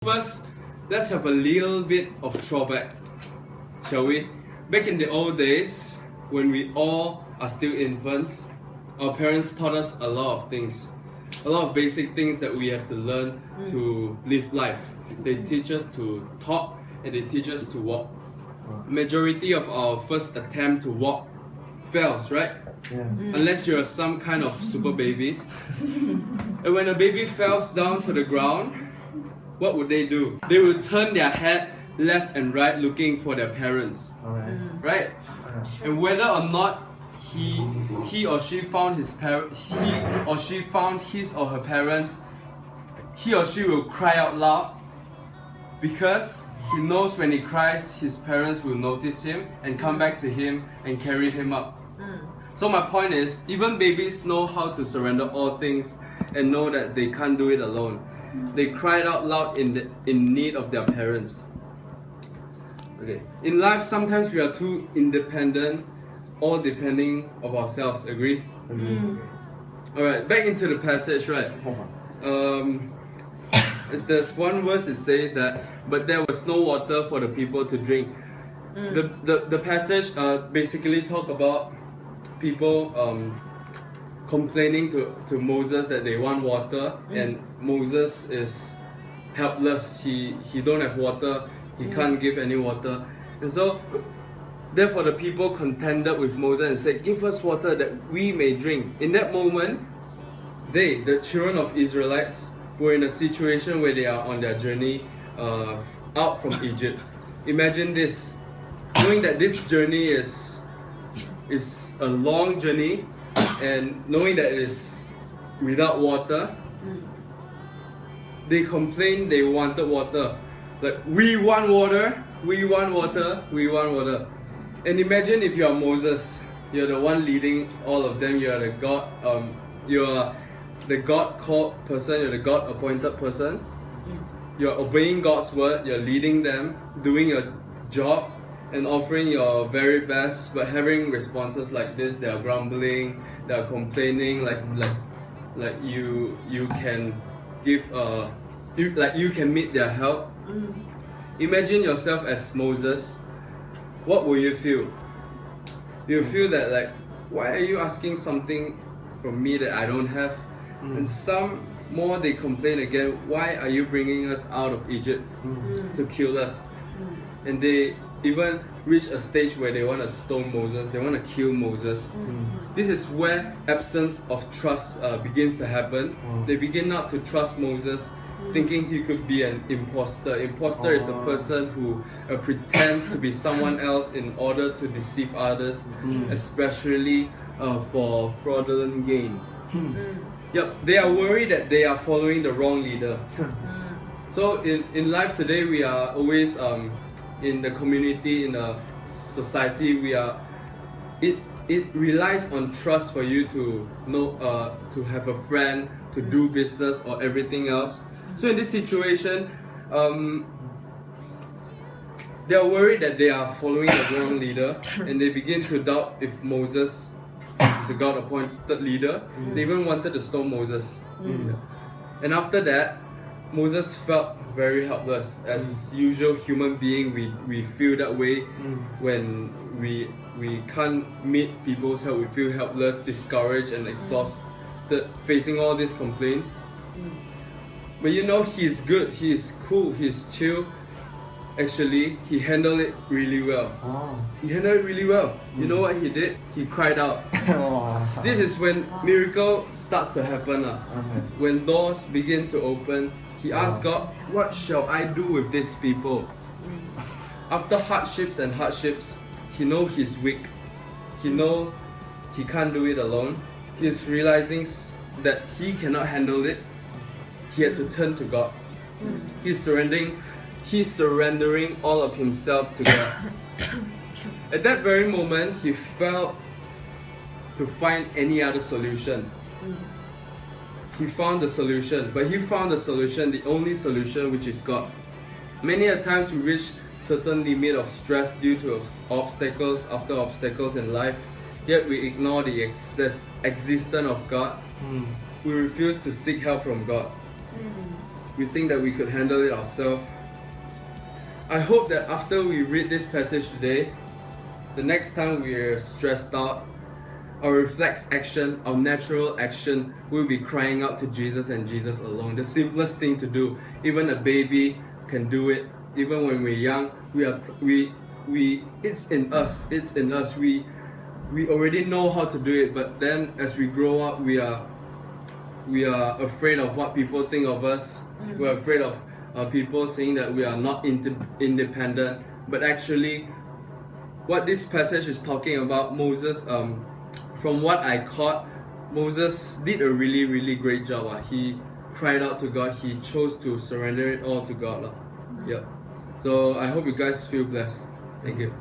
First, let's have a little bit of throwback, shall we? Back in the old days, when we all are still infants, our parents taught us a lot of things. A lot of basic things that we have to learn to live life. They teach us to talk and they teach us to walk. Majority of our first attempt to walk fails, right? Yes. Unless you're some kind of super babies. And when a baby falls down to the ground, what would they do? They would turn their head left and right looking for their parents, Alright. right? And whether or not he or she found his or her parents, he or she will cry out loud because he knows when he cries, his parents will notice him and come back to him and carry him up. So my point is, even babies know how to surrender all things and know that they can't do it alone. They cried out loud in need of their parents. Okay. In life, sometimes we are too independent, all depending of ourselves. Agree? Alright, back into the passage, right? There's one verse it says that, but there was no water for the people to drink. The passage basically talk about people complaining to Moses that they want water, and Moses is helpless. He don't have water. He can't give any water, and so therefore the people contended with Moses and said, "Give us water that we may drink." In that moment, they, the children of Israelites, were in a situation where they are on their journey out from Egypt. Imagine this, knowing that this journey is a long journey, and knowing that it is without water, they complained they wanted water. Like, we want water, we want water, we want water. And imagine if you are Moses, you're the one leading all of them, you are the God, you are the God called person, you're the God appointed person. You're obeying God's word, you're leading them, doing your job and offering your very best, but having responses like this. They are grumbling, they are complaining, like you can give you can meet their help. Imagine yourself as Moses. What will you feel? You feel that, like, why are you asking something from me that I don't have? And some more, they complain again, why are you bringing us out of Egypt to kill us? And they even reach a stage where they want to stone Moses, they want to kill Moses. This is where absence of trust begins to happen. They begin not to trust Moses, thinking he could be an imposter. Imposter is a person who pretends to be someone else in order to deceive others, especially for fraudulent gain. Yep, they are worried that they are following the wrong leader. So in life today, we are always in the community, in the society, we are. It relies on trust for you to know, to have a friend, to do business or everything else. So in this situation, they are worried that they are following the wrong leader, and they begin to doubt if Moses is a God-appointed leader. They even wanted to stone Moses. And after that, Moses felt very helpless. As usual human being, we feel that way when we can't meet people's help. We feel helpless, discouraged and exhausted, facing all these complaints. But you know, he's good, he's cool, he's chill. Actually, he handled it really well. He handled it really well. You know what he did? He cried out. This is when miracle starts to happen. When doors begin to open, he asked God, what shall I do with these people? After hardships, he knows he's weak. He knows he can't do it alone. He's realizing that he cannot handle it. He had to turn to God. He's surrendering all of himself to God. At that very moment, he felt to find any other solution. He found the solution, but he found the solution, the only solution, which is God. Many a times we reach certain limit of stress due to obstacles after obstacles in life, yet we ignore the existence of God. We refuse to seek help from God. we think that we could handle it ourselves. I hope that after we read this passage today, the next time we're stressed out, our reflex action, our natural action will be crying out to Jesus and Jesus alone. The simplest thing to do. Even a baby can do it. Even when we're young, it's in us. It's in us. We already know how to do it, but then as we grow up, we are afraid of what people think of us. We're afraid of people saying that we are not independent. But actually, what this passage is talking about, Moses, from what I caught, Moses did a really, really great job. He cried out to God. He chose to surrender it all to God. Yep. So I hope you guys feel blessed. Thank you.